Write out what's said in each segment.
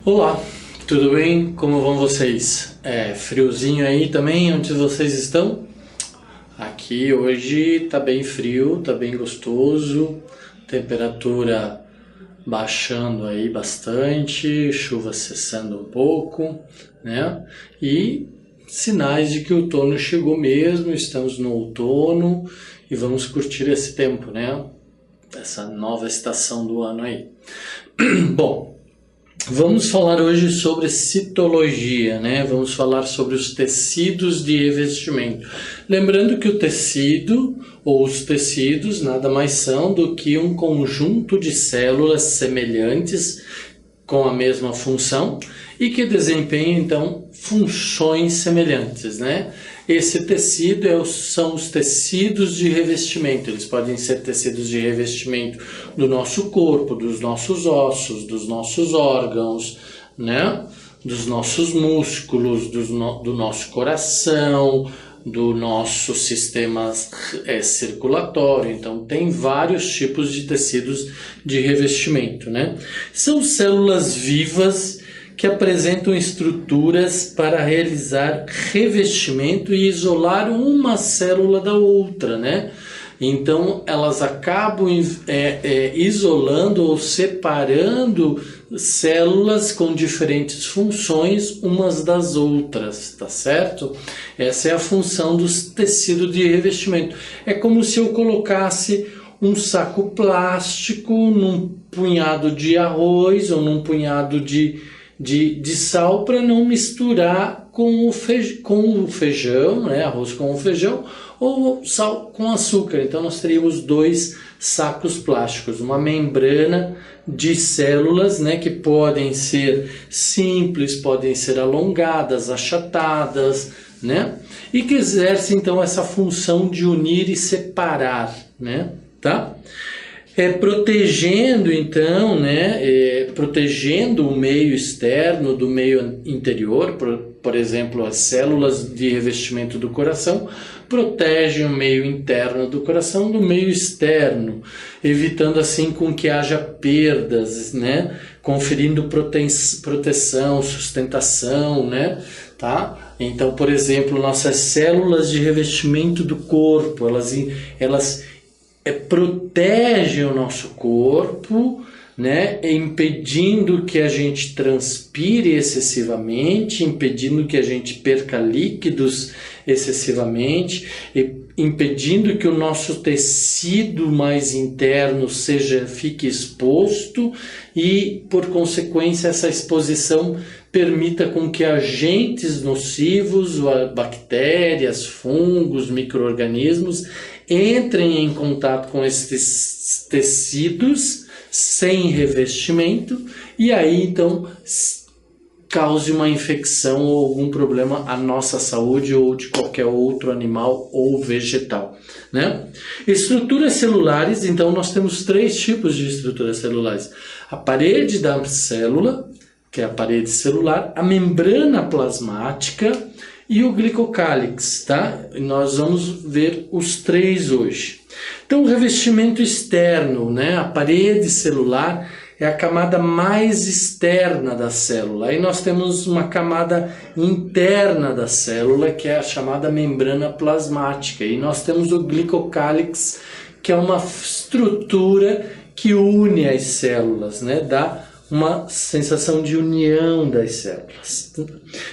Olá, tudo bem? Como vão vocês? É friozinho aí também onde vocês estão? Aqui hoje tá bem frio, tá bem gostoso, temperatura baixando aí bastante, chuva cessando um pouco, né? E sinais de que o outono chegou mesmo, estamos no outono e vamos curtir esse tempo, né? Essa nova estação do ano aí. Bom, vamos falar hoje sobre citologia, né? Vamos falar sobre os tecidos de revestimento. Lembrando que o tecido ou os tecidos nada mais são do que um conjunto de células semelhantes com a mesma função e que desempenham então funções semelhantes, né? Esse tecido são os tecidos de revestimento. Eles podem ser tecidos de revestimento do nosso corpo, dos nossos ossos, dos nossos órgãos, né? Dos nossos músculos, do nosso coração, do nosso sistema circulatório. Então, tem vários tipos de tecidos de revestimento, né? São células vivas que apresentam estruturas para realizar revestimento e isolar uma célula da outra, né? Então, elas acabam isolando ou separando células com diferentes funções umas das outras, tá certo? Essa é a função dos tecidos de revestimento. É como se eu colocasse um saco plástico num punhado de arroz ou num punhado de sal para não misturar com o feijão, né? Arroz com o feijão, ou sal com açúcar. Então nós teríamos dois sacos plásticos, uma membrana de células, né, que podem ser simples, podem ser alongadas, achatadas, né? E que exercem então essa função de unir e separar, né? Tá? Protegendo então, né, protegendo o meio externo do meio interior, por exemplo, as células de revestimento do coração protegem o meio interno do coração do meio externo, evitando assim com que haja perdas, né, conferindo proteção, sustentação, né, tá? Então, por exemplo, nossas células de revestimento do corpo, elas protegem o nosso corpo, né, impedindo que a gente transpire excessivamente, impedindo que a gente perca líquidos excessivamente, impedindo que o nosso tecido mais interno fique exposto e, por consequência, essa exposição permita com que agentes nocivos, bactérias, fungos, micro-organismos, entrem em contato com esses tecidos sem revestimento e aí então cause uma infecção ou algum problema à nossa saúde ou de qualquer outro animal ou vegetal, né? Estruturas celulares, então nós temos três tipos de estruturas celulares: a parede da célula, que é a parede celular, a membrana plasmática e o glicocálix, tá? Nós vamos ver os três hoje. Então, o revestimento externo, né? A parede celular é a camada mais externa da célula. Aí nós temos uma camada interna da célula, que é a chamada membrana plasmática. E nós temos o glicocálix, que é uma estrutura que une as células, né? Dá uma sensação de união das células.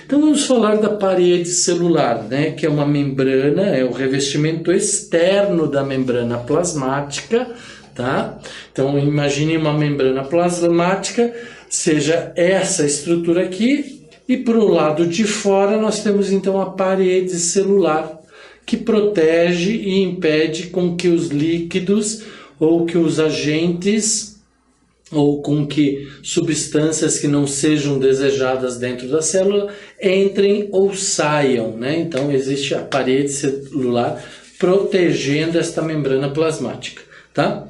Então vamos falar da parede celular, né, que é uma membrana, é o revestimento externo da membrana plasmática, tá? Então imagine uma membrana plasmática, seja essa estrutura aqui, e para o lado de fora nós temos então a parede celular, que protege e impede com que os líquidos ou que os agentes ou com que substâncias que não sejam desejadas dentro da célula entrem ou saiam, né? Então existe a parede celular protegendo esta membrana plasmática, tá?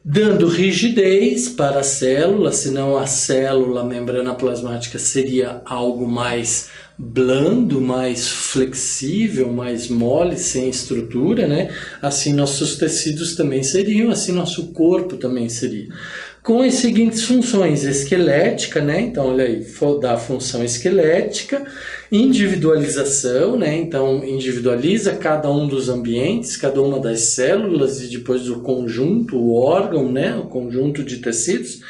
Dando rigidez para a célula, senão a membrana plasmática seria algo mais blando, mais flexível, mais mole, sem estrutura, né? Assim nossos tecidos também seriam, assim nosso corpo também seria. Com as seguintes funções: esquelética, né? Então, olha aí, da função esquelética, individualização, né? Então, individualiza cada um dos ambientes, cada uma das células e depois o conjunto, o órgão, né? O conjunto de tecidos.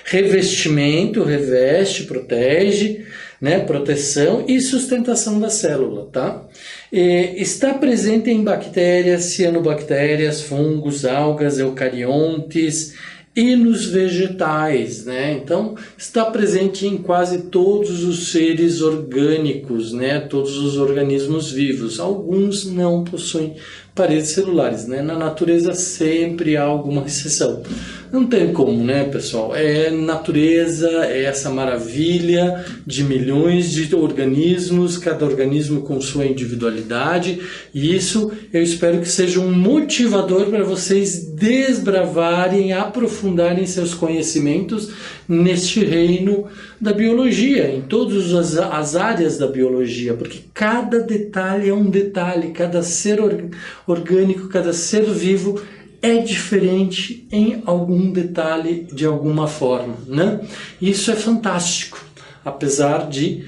Revestimento, reveste, protege, né? Proteção e sustentação da célula, tá? Está presente em bactérias, cianobactérias, fungos, algas, eucariontes e nos vegetais, né? Então, está presente em quase todos os seres orgânicos, né? Todos os organismos vivos. Alguns não possuem paredes celulares, né? Na natureza sempre há alguma exceção. Não tem como, né, pessoal? É natureza, é essa maravilha de milhões de organismos, cada organismo com sua individualidade, e isso eu espero que seja um motivador para vocês desbravarem, aprofundarem seus conhecimentos neste reino da biologia, em todas as áreas da biologia, porque cada detalhe é um detalhe, cada ser orgânico, cada ser vivo é diferente em algum detalhe de alguma forma, né? Isso é fantástico, apesar de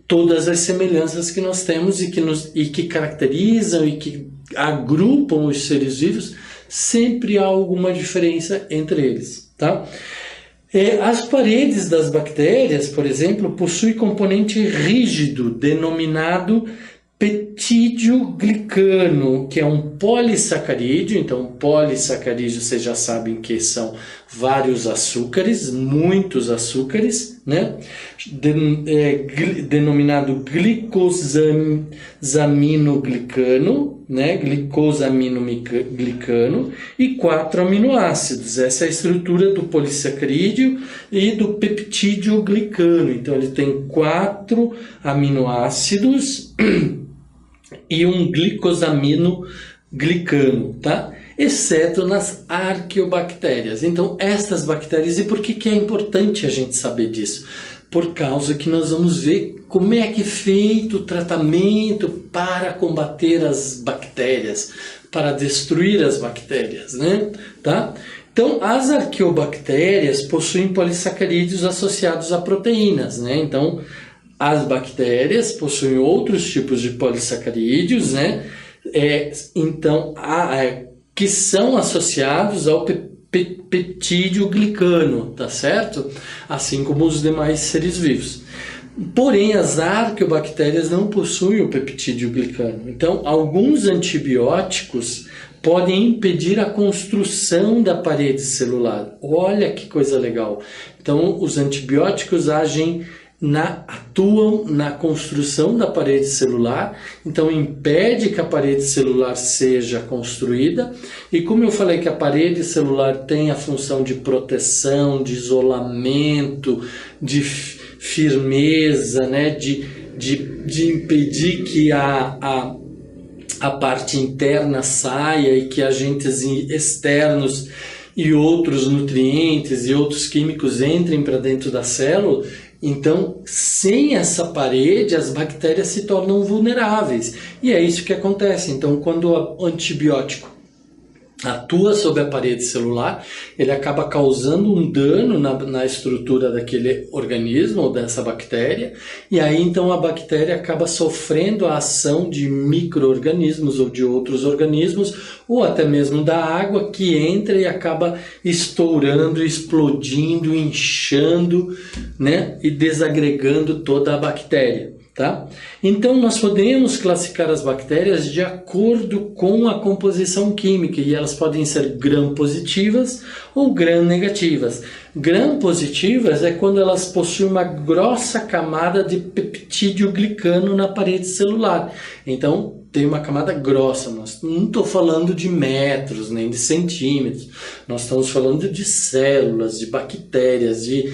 todas as semelhanças que nós temos e que caracterizam e que agrupam os seres vivos, sempre há alguma diferença entre eles, tá? As paredes das bactérias, por exemplo, possuem componente rígido denominado peptídeo-glicano, que é um polissacarídeo. Então, polissacarídeo, vocês já sabem que são vários açúcares, muitos açúcares, né? Denominado glicosaminoglicano, né? Glicosaminoglicano, e 4 aminoácidos. Essa é a estrutura do polissacarídeo e do peptídeo-glicano. Então, ele tem 4 aminoácidos e um glicosaminoglicano, tá? Exceto nas arqueobactérias. Então, estas bactérias, e por que é importante a gente saber disso? Por causa que nós vamos ver como é que é feito o tratamento para combater as bactérias, para destruir as bactérias, né? Tá? Então, as arqueobactérias possuem polissacarídeos associados a proteínas, né? Então, as bactérias possuem outros tipos de polissacarídeos, né? Que são associados ao peptídeo-glicano, tá certo? Assim como os demais seres vivos. Porém, as arqueobactérias não possuem o peptídeo-glicano. Então, alguns antibióticos podem impedir a construção da parede celular. Olha que coisa legal! Então, os antibióticos atuam na construção da parede celular, então impede que a parede celular seja construída. E como eu falei que a parede celular tem a função de proteção, de isolamento, de firmeza, né? de impedir que a parte interna saia e que agentes externos e outros nutrientes e outros químicos entrem para dentro da célula. Então, sem essa parede, as bactérias se tornam vulneráveis. E é isso que acontece. Então, quando o antibiótico atua sobre a parede celular, ele acaba causando um dano na estrutura daquele organismo ou dessa bactéria, e aí então a bactéria acaba sofrendo a ação de micro-organismos ou de outros organismos, ou até mesmo da água, que entra e acaba estourando, explodindo, inchando, né, e desagregando toda a bactéria. Tá? Então, nós podemos classificar as bactérias de acordo com a composição química, e elas podem ser gram-positivas ou gram-negativas. Gram-positivas é quando elas possuem uma grossa camada de peptídeo-glicano na parede celular. Então, tem uma camada grossa. Nós não estou falando de metros, nem de centímetros. Nós estamos falando de células, de bactérias, de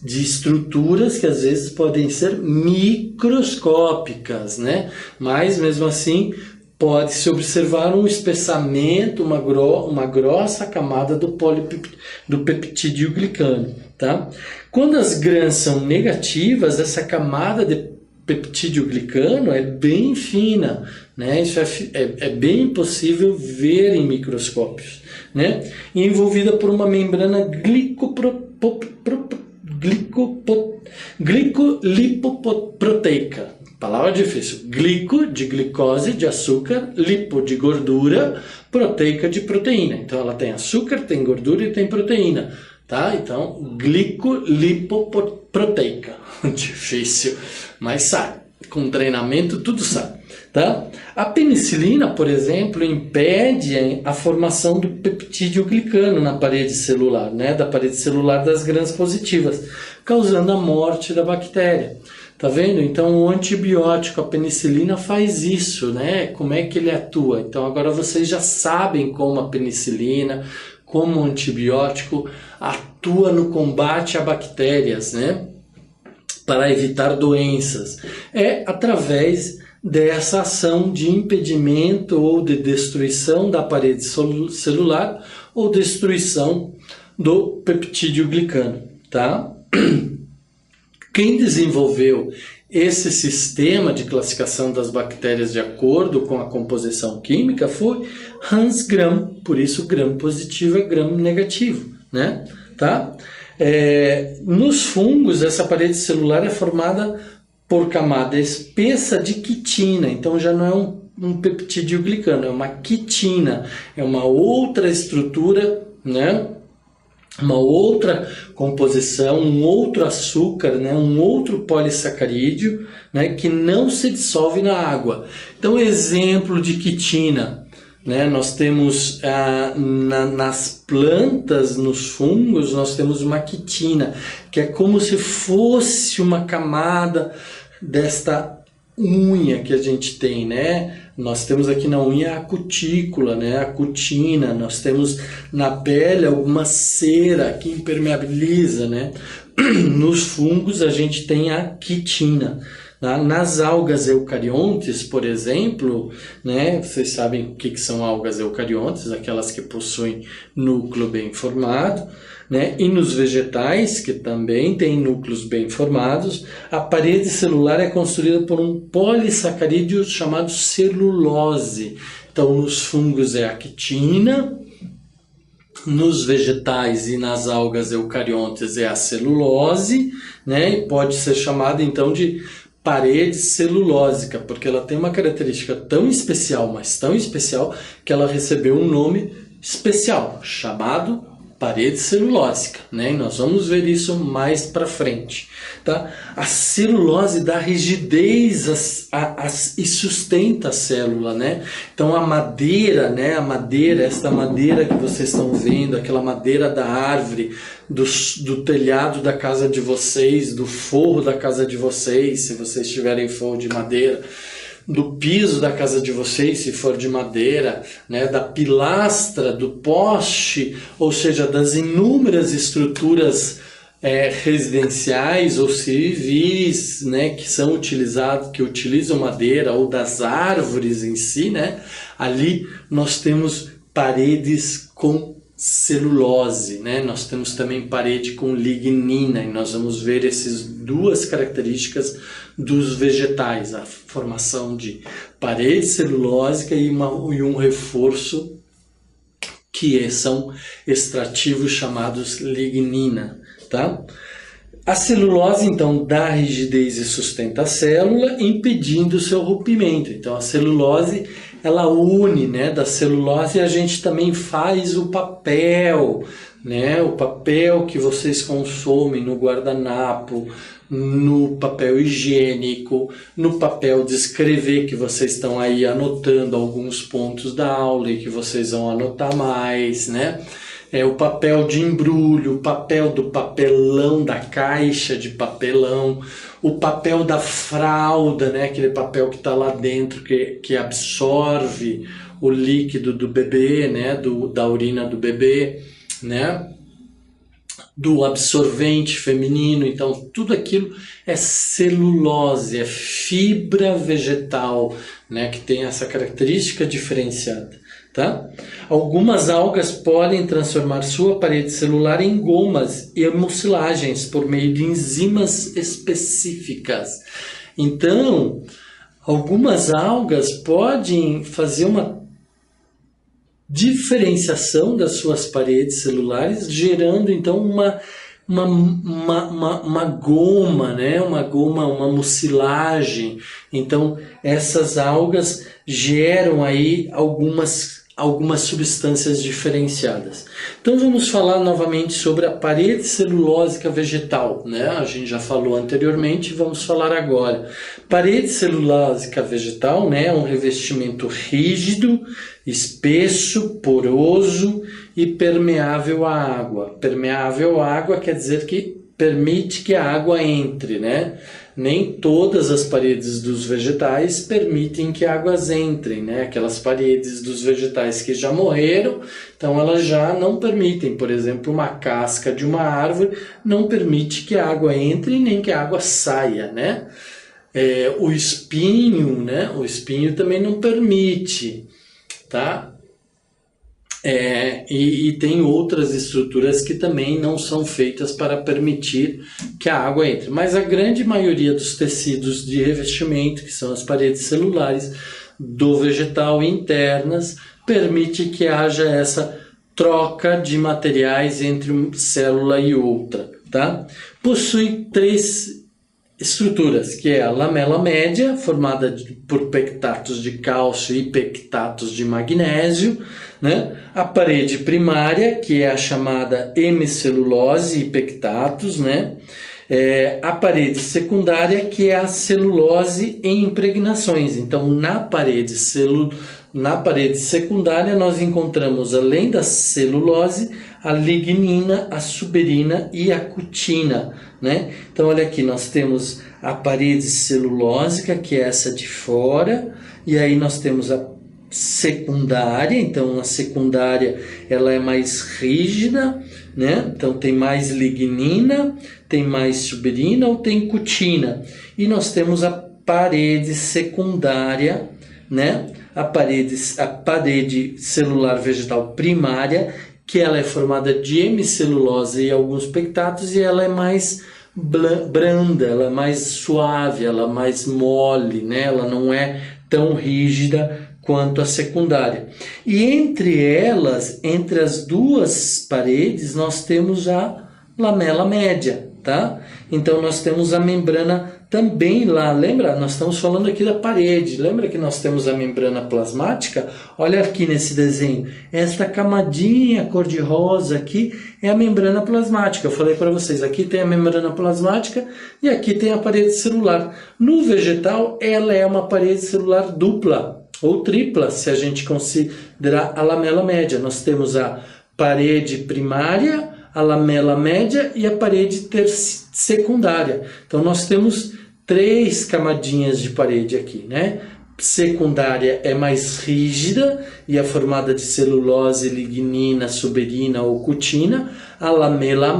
estruturas que às vezes podem ser microscópicas, né? Mas, mesmo assim, pode-se observar um espessamento, uma grossa camada do peptídeo-glicano, tá? Quando as grãs são negativas, essa camada de peptídeo glicano é bem fina, né? Isso é bem impossível ver em microscópios, né? E envolvida por uma membrana glicolipoproteica. Palavra difícil. Glico, de glicose, de açúcar, lipo, de gordura, proteica, de proteína. Então, ela tem açúcar, tem gordura e tem proteína. Tá? Então, glicolipoproteica. Difícil, mas sai. Com treinamento, tudo sai. Tá? A penicilina, por exemplo, impede a formação do peptídeo glicano na parede celular, né? Da parede celular das gram positivas, causando a morte da bactéria. Tá vendo? Então, o antibiótico, a penicilina, faz isso, né? Como é que ele atua? Então, agora vocês já sabem como a penicilina, como o antibiótico atua no combate a bactérias, né? Para evitar doenças. É através dessa ação de impedimento ou de destruição da parede celular ou destruição do peptídeo glicano, tá? Quem desenvolveu esse sistema de classificação das bactérias de acordo com a composição química foi Hans Gram, por isso gram positivo é gram negativo, né? Tá? Nos fungos, essa parede celular é formada por camada espessa de quitina, então já não é um peptídeo glicano, é uma quitina, é uma outra estrutura, né? Uma outra composição, um outro açúcar, né? Um outro polissacarídeo, né? Que não se dissolve na água. Então, exemplo de quitina, né? Nós temos nas plantas, nos fungos, nós temos uma quitina, que é como se fosse uma camada desta unha que a gente tem, né? Nós temos aqui na unha a cutícula, né? A cutina, nós temos na pele alguma cera que impermeabiliza, né? Nos fungos a gente tem a quitina. Nas algas eucariontes, por exemplo, né? Vocês sabem o que são algas eucariontes, aquelas que possuem núcleo bem formado, né? E nos vegetais, que também têm núcleos bem formados, a parede celular é construída por um polissacarídeo chamado celulose. Então, nos fungos é a quitina, nos vegetais e nas algas eucariontes é a celulose, né? E pode ser chamada então de parede celulósica, porque ela tem uma característica tão especial, mas tão especial, que ela recebeu um nome especial, chamado parede celulósica, né? E nós vamos ver isso mais para frente, tá? A celulose dá rigidez e sustenta a célula, né? Então a madeira, né? Esta madeira que vocês estão vendo, aquela madeira da árvore, do telhado da casa de vocês, do forro da casa de vocês, se vocês tiverem forro de madeira, do piso da casa de vocês, se for de madeira, né, da pilastra, do poste, ou seja, das inúmeras estruturas residenciais ou civis, né, que utilizam madeira, ou das árvores em si, né, ali nós temos paredes com celulose, né? Nós temos também parede com lignina, e nós vamos ver essas duas características dos vegetais, a formação de parede celulósica e um reforço que são extrativos chamados lignina, tá? A celulose, então, dá rigidez e sustenta a célula, impedindo o seu rompimento. Então, a celulose, ela une, né? Da celulose a gente também faz o papel, né? O papel que vocês consomem no guardanapo, no papel higiênico, no papel de escrever, que vocês estão aí anotando alguns pontos da aula e que vocês vão anotar mais, né? O papel de embrulho, o papel do papelão, da caixa de papelão, o papel da fralda, né? Aquele papel que está lá dentro, que absorve o líquido do bebê, né? Da urina do bebê, né? Do absorvente feminino. Então, tudo aquilo é celulose, é fibra vegetal, né? Que tem essa característica diferenciada. Tá? Algumas algas podem transformar sua parede celular em gomas e mucilagens por meio de enzimas específicas. Então, algumas algas podem fazer uma diferenciação das suas paredes celulares, gerando então uma goma, né? Uma mucilagem. Então, essas algas geram aí algumas substâncias diferenciadas. Então vamos falar novamente sobre a parede celulósica vegetal, né? A gente já falou anteriormente, vamos falar agora. Parede celulósica vegetal, né, é um revestimento rígido, espesso, poroso e permeável à água. Permeável à água quer dizer que permite que a água entre, né? Nem todas as paredes dos vegetais permitem que águas entrem, né? Aquelas paredes dos vegetais que já morreram, então elas já não permitem. Por exemplo, uma casca de uma árvore não permite que a água entre nem que a água saia, né? O espinho, né? O espinho também não permite, tá? E tem outras estruturas que também não são feitas para permitir que a água entre. Mas a grande maioria dos tecidos de revestimento, que são as paredes celulares do vegetal internas, permite que haja essa troca de materiais entre uma célula e outra, tá? Possui 3 estruturas, que é a lamela média, formada por pectatos de cálcio e pectatos de magnésio, né? A parede primária, que é a chamada hemicelulose e pectatos, né? A parede secundária, que é a celulose em impregnações. Então, na parede secundária, nós encontramos, além da celulose, a lignina, a suberina e a cutina, né? Então, olha aqui, nós temos a parede celulósica, que é essa de fora, e aí nós temos a secundária. Então, a secundária ela é mais rígida, né? Então, tem mais lignina, tem mais suberina ou tem cutina. E nós temos a parede secundária, né? A parede celular vegetal primária, que ela é formada de hemicelulose e alguns pectatos, e ela é mais branda, ela é mais suave, ela é mais mole, né? Ela não é tão rígida quanto a secundária. E entre elas, entre as duas paredes, nós temos a lamela média, tá? Então nós temos a membrana também lá, lembra? Nós estamos falando aqui da parede, lembra que nós temos a membrana plasmática? Olha aqui nesse desenho, esta camadinha cor-de-rosa aqui é a membrana plasmática. Eu falei para vocês, aqui tem a membrana plasmática e aqui tem a parede celular. No vegetal, ela é uma parede celular dupla ou tripla, se a gente considerar a lamela média. Nós temos a parede primária, a lamela média e a parede secundária. Então nós temos 3 camadinhas de parede aqui, né? Secundária é mais rígida e é formada de celulose, lignina, suberina ou cutina. A lamela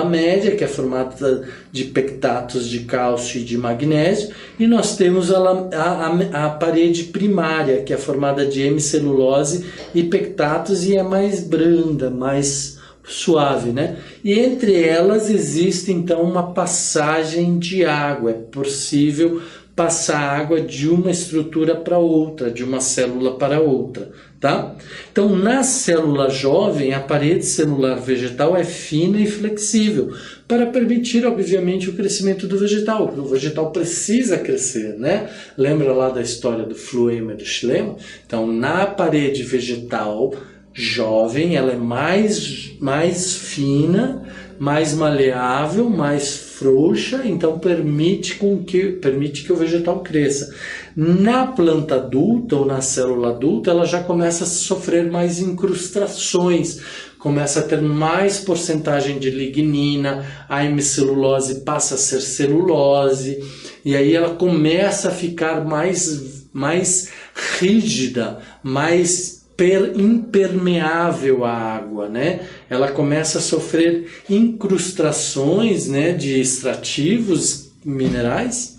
média, que é formada de pectatos de cálcio e de magnésio. E nós temos a parede primária, que é formada de hemicelulose e pectatos e é mais branda, mais suave, né? E entre elas existe então uma passagem de água. É possível passar água de uma estrutura para outra, de uma célula para outra, tá? Então, na célula jovem, a parede celular vegetal é fina e flexível para permitir, obviamente, o crescimento do vegetal. O vegetal precisa crescer, né? Lembra lá da história do Phloema e do Xilema? Então, na parede vegetal jovem, ela é mais fina, mais maleável, mais frouxa, então permite que o vegetal cresça. Na planta adulta ou na célula adulta, ela já começa a sofrer mais incrustações, começa a ter mais porcentagem de lignina, a hemicelulose passa a ser celulose, e aí ela começa a ficar mais rígida, mais impermeável à água, né? Ela começa a sofrer incrustações, né, de extrativos minerais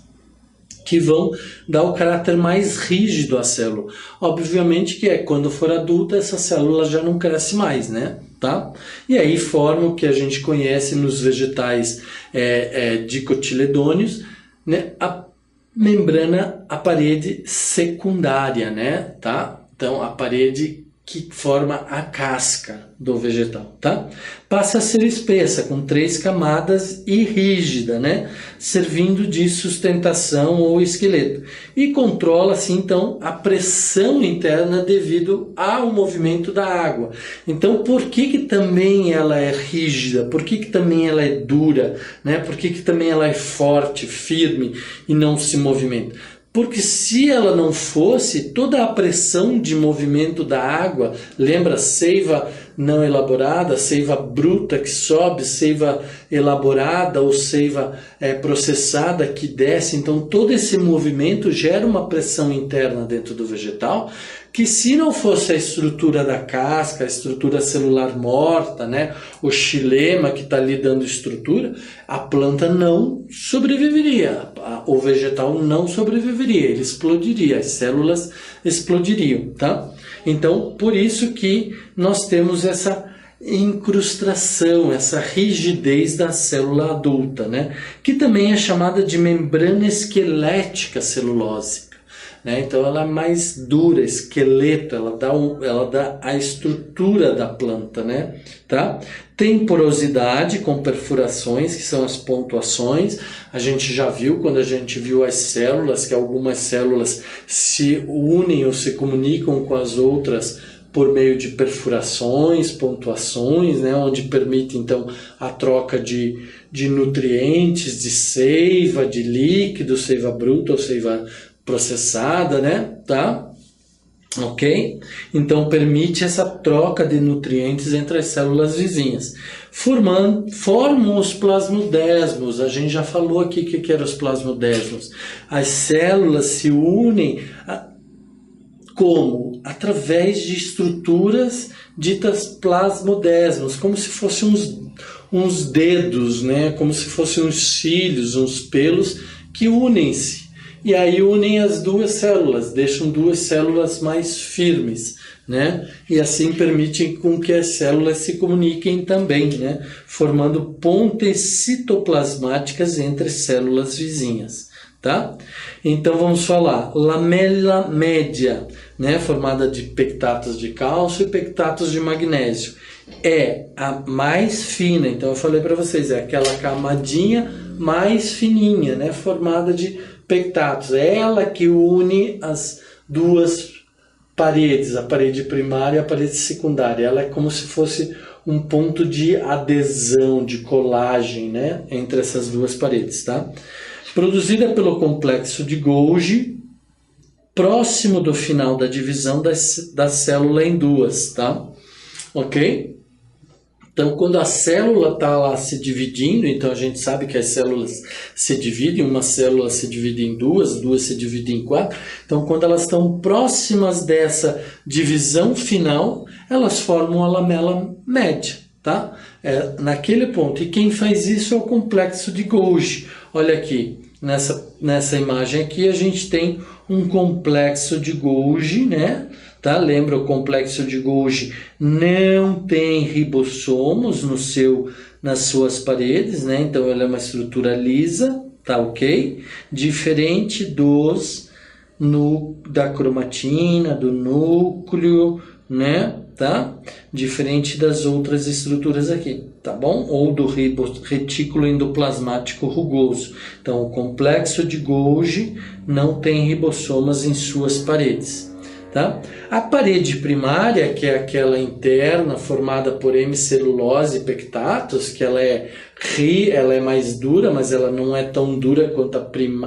que vão dar o caráter mais rígido à célula. Obviamente que quando for adulta, essa célula já não cresce mais, né? Tá? E aí forma o que a gente conhece nos vegetais dicotiledôneos, né? membrana, a parede secundária, né, tá? Então, a parede que forma a casca do vegetal, tá? Passa a ser espessa, com 3 camadas e rígida, né? Servindo de sustentação ou esqueleto. E controla, assim, então, a pressão interna devido ao movimento da água. Então, por que também ela é rígida? Por que também ela é dura? Né? Por que também ela é forte, firme e não se movimenta? Porque se ela não fosse, toda a pressão de movimento da água, lembra, seiva não elaborada, seiva bruta que sobe, seiva elaborada ou seiva processada que desce, então todo esse movimento gera uma pressão interna dentro do vegetal, que se não fosse a estrutura da casca, a estrutura celular morta, né, o xilema que está ali dando estrutura, a planta não sobreviveria, o vegetal não sobreviveria, ele explodiria, as células explodiriam, tá? Então, por isso que nós temos essa incrustação, essa rigidez da célula adulta, né, que também é chamada de membrana esquelética celulose. Então ela é mais dura, esqueleto, ela dá a estrutura da planta, né? Tá? Tem porosidade com perfurações, que são as pontuações. A gente já viu, quando a gente viu as células, que algumas células se unem ou se comunicam com as outras por meio de perfurações, pontuações, né? Onde permite então a troca de nutrientes, de seiva, de líquido, seiva bruta ou seiva processada, né? Tá? Ok? Então permite essa troca de nutrientes entre as células vizinhas. Formam os plasmodesmos. A gente já falou aqui o que eram os plasmodesmos. As células se unem como? Através de estruturas ditas plasmodesmos, como se fossem uns dedos, né? Como se fossem uns cílios, uns pelos que unem-se. E aí unem as duas células, deixam duas células mais firmes, né? E assim permitem com que as células se comuniquem também, né? Formando pontes citoplasmáticas entre células vizinhas, tá? Então vamos falar, lamela média, né? Formada de pectatos de cálcio e pectatos de magnésio. É a mais fina, então eu falei para vocês, é aquela camadinha mais fininha, né? Formada de pectatos, é ela que une as duas paredes, a parede primária e a parede secundária. Ela é como se fosse um ponto de adesão, de colagem, né, entre essas duas paredes, tá? Produzida pelo complexo de Golgi, próximo do final da divisão da célula em duas, tá? Ok? Então, quando a célula está lá se dividindo, então a gente sabe que as células se dividem, uma célula se divide em duas se dividem em 4. Então, quando elas estão próximas dessa divisão final, elas formam a lamela média, tá? Naquele ponto. E quem faz isso é o complexo de Golgi. Olha aqui, nessa imagem aqui a gente tem um complexo de Golgi, né? Tá? Lembra, o complexo de Golgi não tem ribossomos nas suas paredes, né? Então ela é uma estrutura lisa, tá ok? Diferente da cromatina, do núcleo, né? Tá? Diferente das outras estruturas aqui, tá bom? Ou do retículo endoplasmático rugoso. Então o complexo de Golgi não tem ribossomas em suas paredes. Tá? A parede primária, que é aquela interna formada por hemicelulose e pectatos, que ela é mais dura, mas ela não é tão dura quanto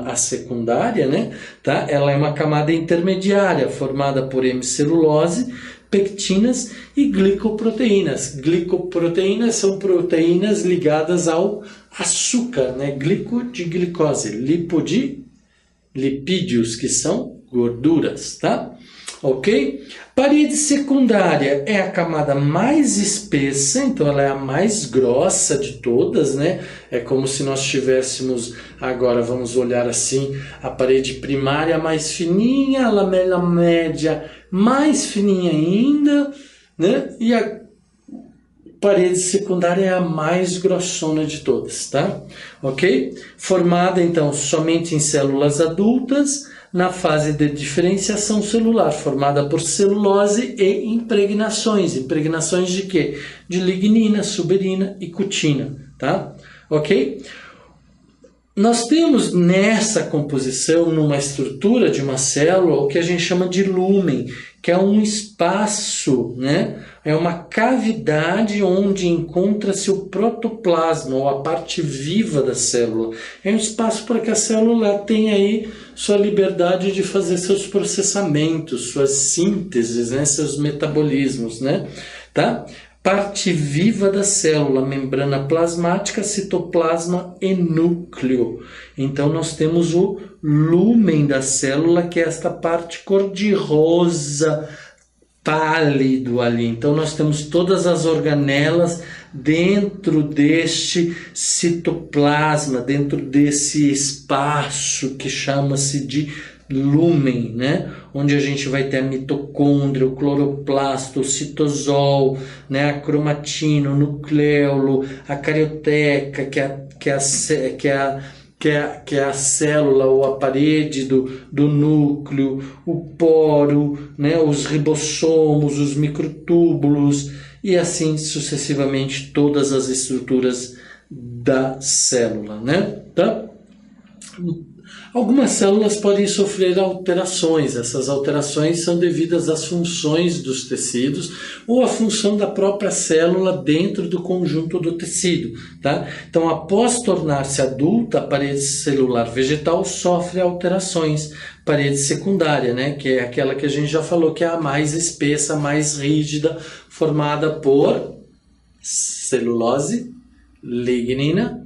a secundária, né? Tá? Ela é uma camada intermediária formada por hemicelulose, pectinas e glicoproteínas. Glicoproteínas são proteínas ligadas ao açúcar, né? Glico de glicose, lipo de lipídios, que são gorduras, tá? Ok? Parede secundária é a camada mais espessa, então ela é a mais grossa de todas, né? É como se nós tivéssemos, agora vamos olhar assim, a parede primária mais fininha, a lamela média mais fininha ainda, né? E parede secundária é a mais grossona de todas, tá? Ok? Formada, então, somente em células adultas, na fase de diferenciação celular, formada por celulose e impregnações. Impregnações de quê? De lignina, suberina e cutina, tá? Ok? Nós temos nessa composição, numa estrutura de uma célula, o que a gente chama de lúmen, que é um espaço, né? É uma cavidade onde encontra-se o protoplasma, ou a parte viva da célula. É um espaço para que a célula tenha aí sua liberdade de fazer seus processamentos, suas sínteses, né? Seus metabolismos, né? Tá? Parte viva da célula, membrana plasmática, citoplasma e núcleo. Então nós temos o lúmen da célula, que é esta parte cor-de-rosa, pálido ali. Então nós temos todas as organelas dentro deste citoplasma, dentro desse espaço que chama-se de lúmen, né? Onde a gente vai ter a mitocôndria, o cloroplasto, o citosol, né? A cromatina, o nucleolo, a carioteca, que é a célula ou a parede do núcleo, o poro, né? Os ribossomos, os microtúbulos e assim sucessivamente todas as estruturas da célula, né? Tá? Algumas células podem sofrer alterações. Essas alterações são devidas às funções dos tecidos ou à função da própria célula dentro do conjunto do tecido, tá? Então, após tornar-se adulta, a parede celular vegetal sofre alterações. Parede secundária, né? Que é aquela que a gente já falou, que é a mais espessa, mais rígida, formada por celulose, lignina,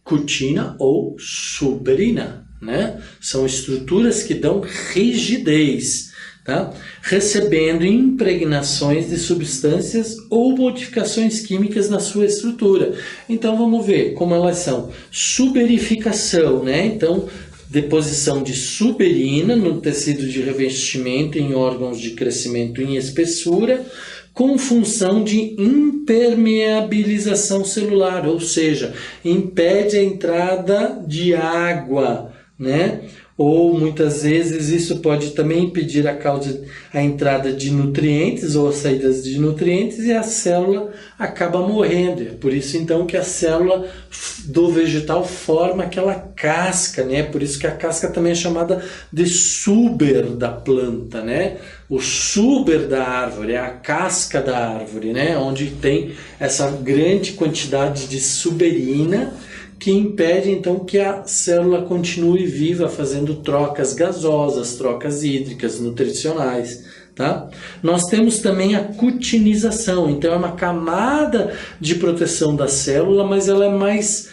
cutina ou suberina, né? São estruturas que dão rigidez, tá? Recebendo impregnações de substâncias ou modificações químicas na sua estrutura. Então vamos ver como elas são. Suberificação, né? Então, deposição de suberina no tecido de revestimento em órgãos de crescimento em espessura, com função de impermeabilização celular, ou seja, impede a entrada de água, né? Ou muitas vezes isso pode também impedir a entrada de nutrientes ou as saídas de nutrientes e a célula acaba morrendo. É por isso então que a célula do vegetal forma aquela casca, né? Por isso que a casca também é chamada de suber da planta, né? O suber da árvore, é a casca da árvore, né? Onde tem essa grande quantidade de suberina que impede então que a célula continue viva fazendo trocas gasosas, trocas hídricas, nutricionais, tá? Nós temos também a cutinização, então é uma camada de proteção da célula, mas ela é mais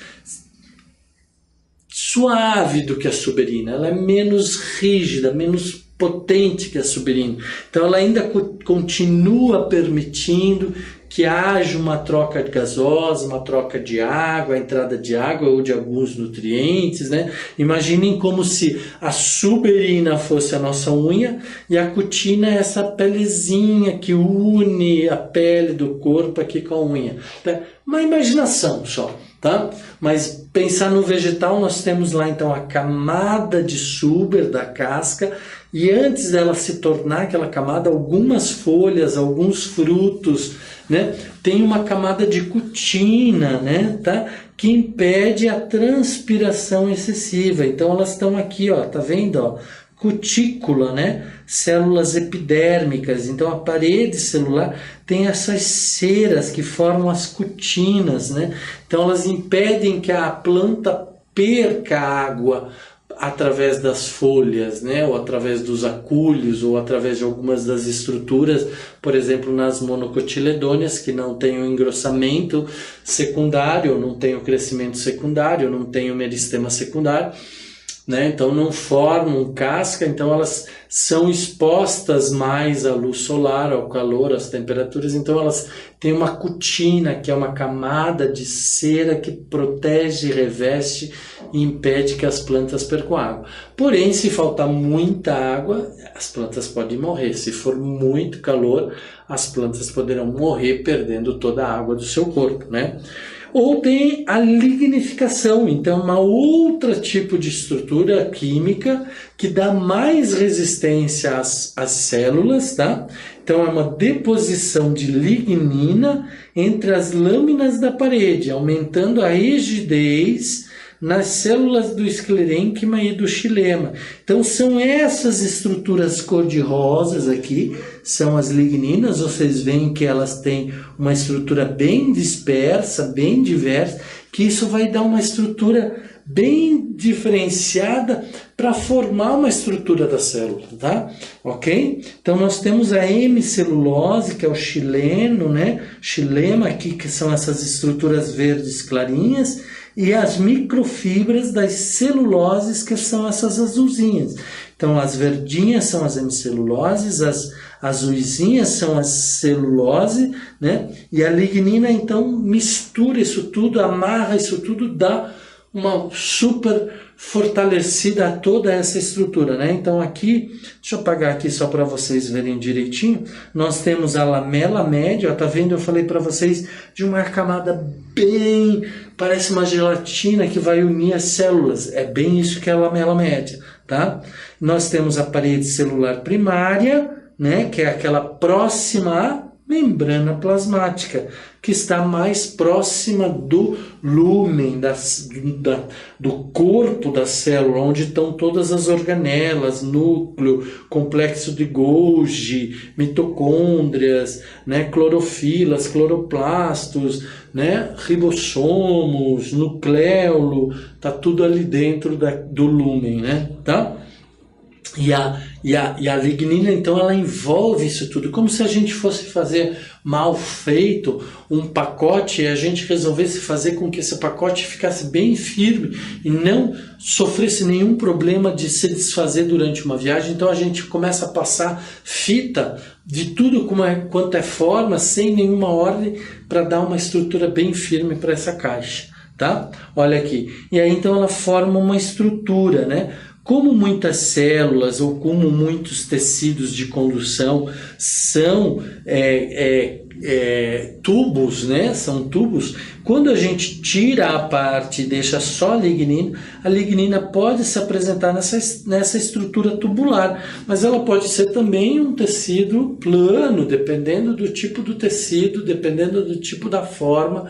suave do que a suberina, ela é menos rígida, menos potente que a suberina. Então ela ainda continua permitindo que haja uma troca gasosa, uma troca de água, a entrada de água ou de alguns nutrientes, né? Imaginem como se a suberina fosse a nossa unha e a cutina é essa pelezinha que une a pele do corpo aqui com a unha. Tá? Uma imaginação só, tá? Mas pensar no vegetal, nós temos lá então a camada de suber da casca, e antes dela se tornar aquela camada, algumas folhas, alguns frutos, né, tem uma camada de cutina, né, tá, que impede a transpiração excessiva. Então elas estão aqui, ó, tá vendo, ó, cutícula, né, células epidérmicas. Então a parede celular tem essas ceras que formam as cutinas, né. Então elas impedem que a planta perca água através das folhas, né, ou através dos acúlios, ou através de algumas das estruturas, por exemplo, nas monocotiledôneas, que não tem o engrossamento secundário, não tem o crescimento secundário, não tem o meristema secundário, né, então não formam casca, então elas são expostas mais à luz solar, ao calor, às temperaturas, então elas têm uma cutina, que é uma camada de cera que protege, reveste e impede que as plantas percam água. Porém, se faltar muita água, as plantas podem morrer. Se for muito calor, as plantas poderão morrer perdendo toda a água do seu corpo, né? Ou tem a lignificação, então uma outra tipo de estrutura química que dá mais resistência às células, tá? Então é uma deposição de lignina entre as lâminas da parede, aumentando a rigidez nas células do esclerênquima e do xilema. Então são essas estruturas cor-de-rosas aqui, são as ligninas. Vocês veem que elas têm uma estrutura bem dispersa, bem diversa, que isso vai dar uma estrutura bem diferenciada para formar uma estrutura da célula, tá? Ok? Então nós temos a hemicelulose, que é o xileno, né? Xilema aqui, que são essas estruturas verdes clarinhas, e as microfibras das celuloses, que são essas azulzinhas. Então as verdinhas são as hemiceluloses, as azuisinhas são as celulose, né? E a lignina então mistura isso tudo, amarra isso tudo, dá uma super fortalecida a toda essa estrutura, né? Então aqui, deixa eu apagar aqui só para vocês verem direitinho, nós temos a lamela média, ó, tá vendo? Eu falei para vocês de uma camada bem, parece uma gelatina que vai unir as células, é bem isso que é a lamela média, tá? Nós temos a parede celular primária, né? Que é aquela próxima à membrana plasmática, que está mais próxima do lúmen, do corpo da célula, onde estão todas as organelas, núcleo, complexo de Golgi, mitocôndrias, né, clorofilas, cloroplastos, né, ribossomos, nucleolo, tá tudo ali dentro do lúmen, né, tá? E a lignina, então, ela envolve isso tudo, como se a gente fosse fazer mal feito um pacote e a gente resolvesse fazer com que esse pacote ficasse bem firme e não sofresse nenhum problema de se desfazer durante uma viagem. Então a gente começa a passar fita de tudo quanto é forma, sem nenhuma ordem, para dar uma estrutura bem firme para essa caixa, tá? Olha aqui. E aí então ela forma uma estrutura, né? Como muitas células ou como muitos tecidos de condução são tubos, né? São tubos. Quando a gente tira a parte e deixa só a lignina pode se apresentar nessa estrutura tubular, mas ela pode ser também um tecido plano, dependendo do tipo do tecido, dependendo do tipo da forma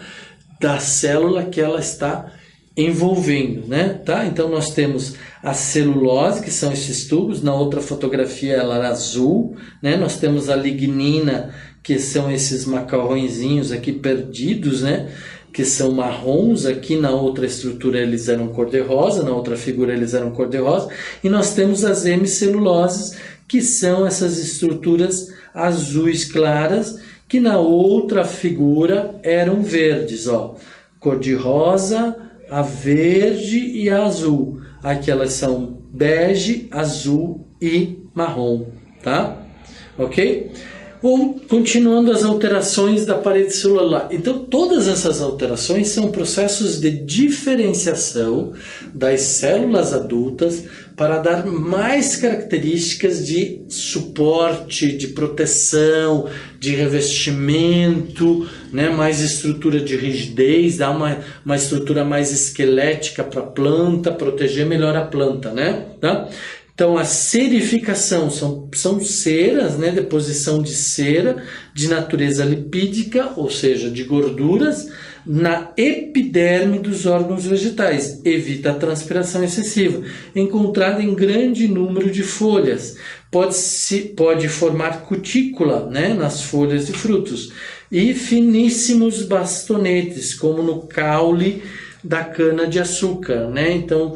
da célula que ela está envolvendo, né? Tá? Então nós temos a celulose, que são esses tubos. Na outra fotografia ela era azul, né? Nós temos a lignina, que são esses macarrõezinhos aqui perdidos, né? Que são marrons. Aqui na outra estrutura eles eram cor-de-rosa, na outra figura eles eram cor-de-rosa, e nós temos as hemiceluloses, que são essas estruturas azuis claras, que na outra figura eram verdes, ó, cor-de-rosa, a verde e a azul. Aqui elas são bege, azul e marrom, tá? Ok? Ou continuando as alterações da parede celular. Então todas essas alterações são processos de diferenciação das células adultas para dar mais características de suporte, de proteção, de revestimento, né? Mais estrutura de rigidez, dar uma estrutura mais esquelética para a planta, proteger melhor a planta, né? Tá? Então a serificação são ceras, né? Deposição de cera de natureza lipídica, ou seja, de gorduras, na epiderme dos órgãos vegetais, evita a transpiração excessiva, encontrada em grande número de folhas, pode formar cutícula, né, nas folhas de frutos, e finíssimos bastonetes, como no caule da cana-de-açúcar, né? Então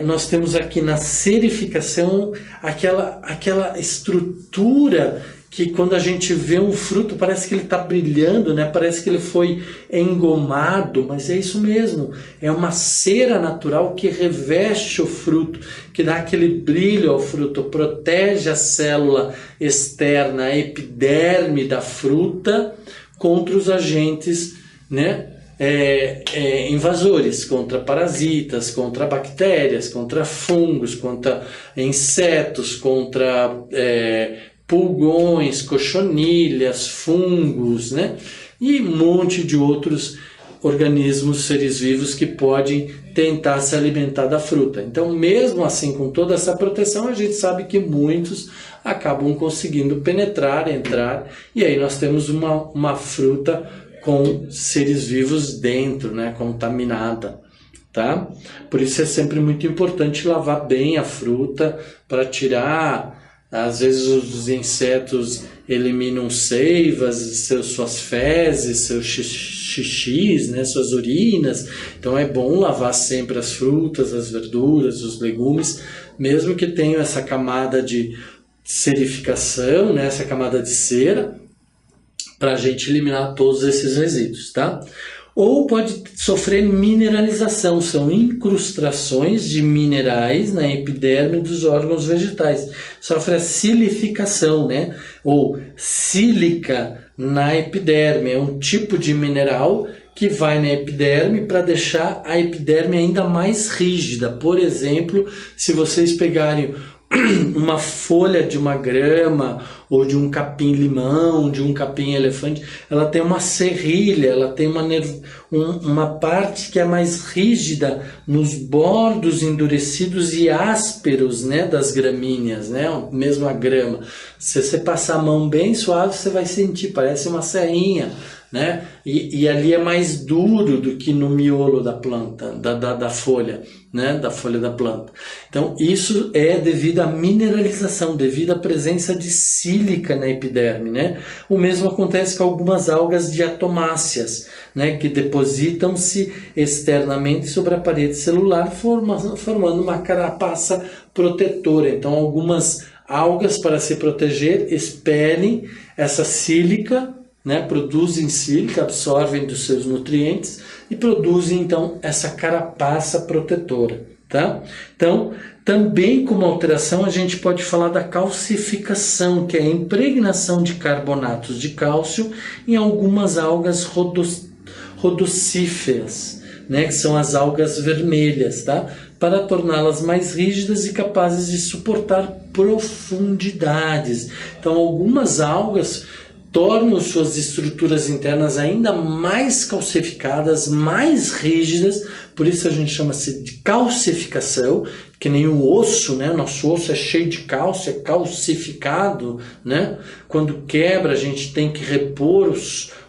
nós temos aqui na serificação aquela estrutura que quando a gente vê um fruto parece que ele está brilhando, né? Parece que ele foi engomado, mas é isso mesmo, é uma cera natural que reveste o fruto, que dá aquele brilho ao fruto, protege a célula externa, a epiderme da fruta contra os agentes, né? Invasores, contra parasitas, contra bactérias, contra fungos, contra insetos, contra pulgões, cochonilhas, fungos, né? E um monte de outros organismos, seres vivos que podem tentar se alimentar da fruta. Então, mesmo assim, com toda essa proteção, a gente sabe que muitos acabam conseguindo penetrar, entrar, e aí nós temos uma fruta com seres vivos dentro, né, contaminada, tá? Por isso é sempre muito importante lavar bem a fruta para tirar. Às vezes os insetos eliminam seivas, suas fezes, seus xixis, né, suas urinas. Então é bom lavar sempre as frutas, as verduras, os legumes, mesmo que tenham essa camada de serificação, né, essa camada de cera, para a gente eliminar todos esses resíduos, tá? Ou pode sofrer mineralização, são incrustações de minerais na epiderme dos órgãos vegetais. Sofre a silificação, né? Ou sílica na epiderme, é um tipo de mineral que vai na epiderme para deixar a epiderme ainda mais rígida. Por exemplo, se vocês pegarem uma folha de uma grama ou de um capim-limão, de um capim-elefante, ela tem uma serrilha, ela tem uma parte que é mais rígida nos bordos endurecidos e ásperos, né, das gramíneas, né, mesmo a grama. Se você passar a mão bem suave, você vai sentir, parece uma serrinha, né? E ali é mais duro do que no miolo da planta, da folha, né? Da folha da planta. Então isso é devido à mineralização, devido à presença de sílica na epiderme, né? O mesmo acontece com algumas algas diatomáceas, né? Que depositam-se externamente sobre a parede celular, formando uma carapaça protetora. Então algumas algas, para se proteger, expelem essa sílica, né, produzem sílica, absorvem dos seus nutrientes e produzem então essa carapaça protetora, tá? Então, também como alteração a gente pode falar da calcificação, que é a impregnação de carbonatos de cálcio em algumas algas rodocíferas, né, que são as algas vermelhas, tá? Para torná-las mais rígidas e capazes de suportar profundidades. Então, algumas algas tornam suas estruturas internas ainda mais calcificadas, mais rígidas, por isso a gente chama-se de calcificação, que nem o osso, né? Nosso osso é cheio de cálcio, é calcificado, né? Quando quebra, a gente tem que repor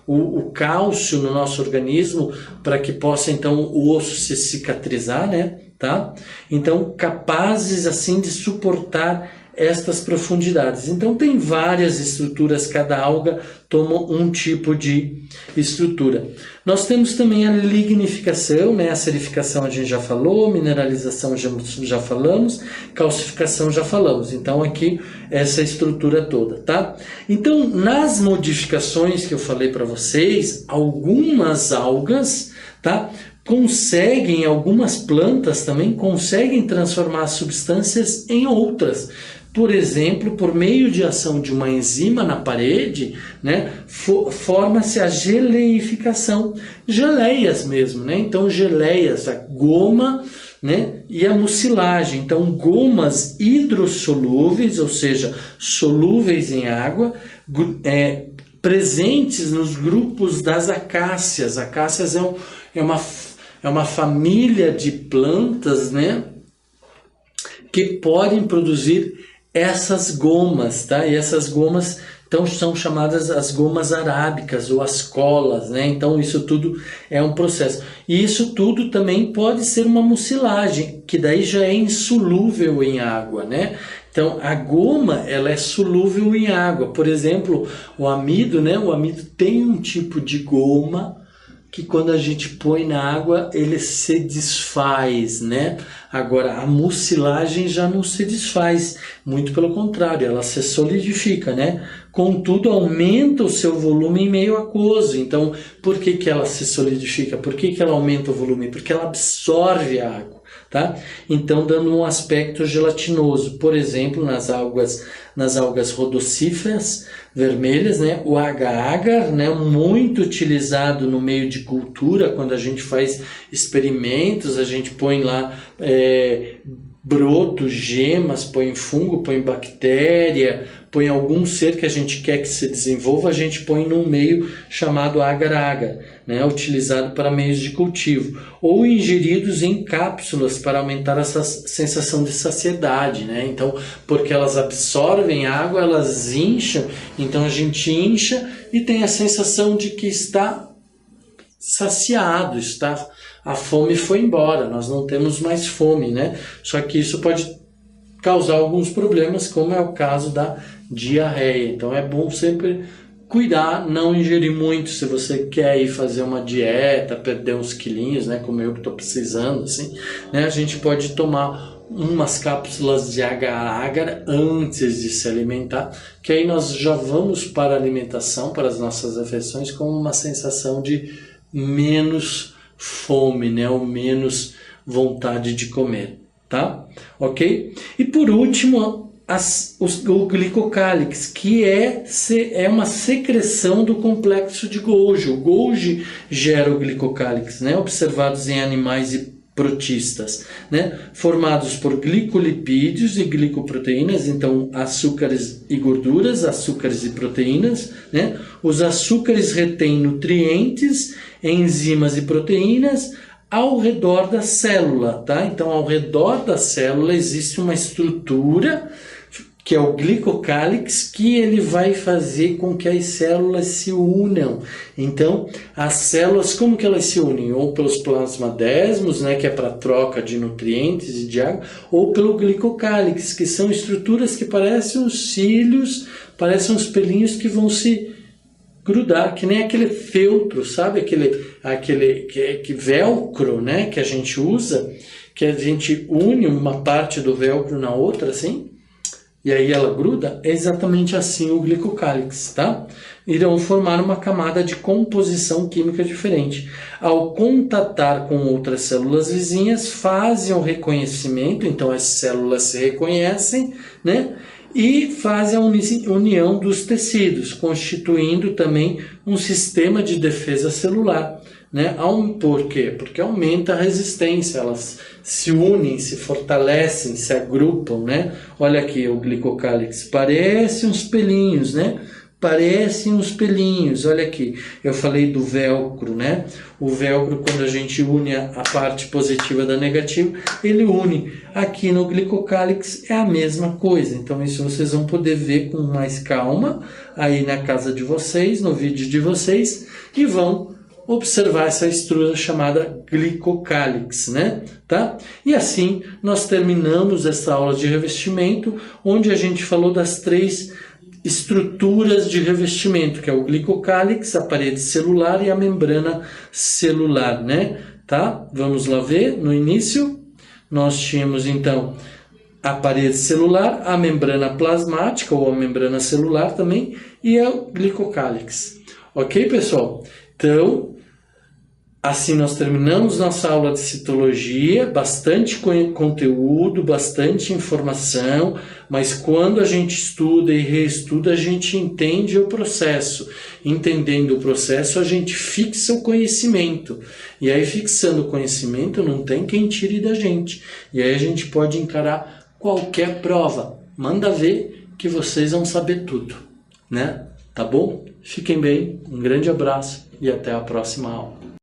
o cálcio no nosso organismo para que possa então o osso se cicatrizar, né? Tá? Então, capazes assim de suportar estas profundidades. Então tem várias estruturas, cada alga toma um tipo de estrutura. Nós temos também a lignificação, né? A serificação a gente já falou, mineralização já falamos, calcificação já falamos. Então aqui essa estrutura toda, tá? Então nas modificações que eu falei para vocês, algumas algas, tá? Algumas plantas também conseguem transformar substâncias em outras. Por exemplo, por meio de ação de uma enzima na parede, né, forma-se a geleificação, geleias mesmo, né? Então geleias, a goma, né, e a mucilagem. Então gomas hidrossolúveis, ou seja, solúveis em água, presentes nos grupos das acácias. Acácias é uma família de plantas, né, que podem produzir essas gomas, tá? E essas gomas então são chamadas as gomas arábicas ou as colas, né? Então isso tudo é um processo. E isso tudo também pode ser uma mucilagem, que daí já é insolúvel em água, né? Então a goma, ela é solúvel em água. Por exemplo, o amido, né? O amido tem um tipo de goma que quando a gente põe na água ele se desfaz, né? Agora a mucilagem já não se desfaz, muito pelo contrário, ela se solidifica, né? Contudo, aumenta o seu volume em meio aquoso. Então, por que ela se solidifica? Por que ela aumenta o volume? Porque ela absorve a água, tá? Então, dando um aspecto gelatinoso. Por exemplo, nas algas rodocíferas vermelhas, né? O agar-agar, né? Muito utilizado no meio de cultura, quando a gente faz experimentos, a gente põe lá brotos, gemas, põe fungo, põe bactéria, põe algum ser que a gente quer que se desenvolva, a gente põe num meio chamado agar-agar, né, utilizado para meios de cultivo, ou ingeridos em cápsulas para aumentar essa sensação de saciedade, né? Então, porque elas absorvem água, elas incham, então a gente incha e tem a sensação de que está saciado, a fome foi embora, nós não temos mais fome, né? Só que isso pode causar alguns problemas, como é o caso da diarreia. Então é bom sempre cuidar, não ingerir muito. Se você quer ir fazer uma dieta, perder uns quilinhos, né? Como eu que estou precisando, assim, né? A gente pode tomar umas cápsulas de agar-agar antes de se alimentar, que aí nós já vamos para a alimentação, para as nossas refeições, com uma sensação de menos fome, né? Ou menos vontade de comer, tá? Ok? E por último, o glicocálix, que é uma secreção do complexo de Golgi. O Golgi gera o glicocálix, né? Observados em animais e protistas, né? Formados por glicolipídios e glicoproteínas, então açúcares e gorduras, açúcares e proteínas, né? Os açúcares retêm nutrientes, enzimas e proteínas ao redor da célula, tá? Então, ao redor da célula existe uma estrutura que é o glicocálix, que ele vai fazer com que as células se unam. Então, as células, como que elas se unem? Ou pelos plasmadesmos, né, que é para troca de nutrientes e de água, ou pelo glicocálix, que são estruturas que parecem uns cílios, parecem uns pelinhos que vão se grudar, que nem aquele feltro, sabe? Aquele velcro, né, que a gente usa, que a gente une uma parte do velcro na outra, assim, e aí ela gruda. É exatamente assim o glicocálix, tá? Irão formar uma camada de composição química diferente. Ao contatar com outras células vizinhas, fazem o reconhecimento, então as células se reconhecem, né? E fazem a união dos tecidos, constituindo também um sistema de defesa celular, né? Por quê? Porque aumenta a resistência, elas se unem, se fortalecem, se agrupam, né? Olha aqui o glicocálix, parece uns pelinhos, né? Parecem uns pelinhos, olha aqui, eu falei do velcro, né? O velcro, quando a gente une a parte positiva da negativa, ele une. Aqui no glicocálix é a mesma coisa, então isso vocês vão poder ver com mais calma aí na casa de vocês, no vídeo de vocês, e vão observar essa estrutura chamada glicocálix, né? Tá? E assim nós terminamos essa aula de revestimento, onde a gente falou das 3 estruturas de revestimento, que é o glicocálix, a parede celular e a membrana celular, né? Tá? Vamos lá ver. No início, nós tínhamos então a parede celular, a membrana plasmática ou a membrana celular também e o glicocálix. Ok, pessoal? Então, assim nós terminamos nossa aula de citologia, bastante conteúdo, bastante informação, mas quando a gente estuda e reestuda, a gente entende o processo. Entendendo o processo, a gente fixa o conhecimento. E aí, fixando o conhecimento, não tem quem tire da gente. E aí a gente pode encarar qualquer prova. Manda ver que vocês vão saber tudo, né? Tá bom? Fiquem bem, um grande abraço e até a próxima aula.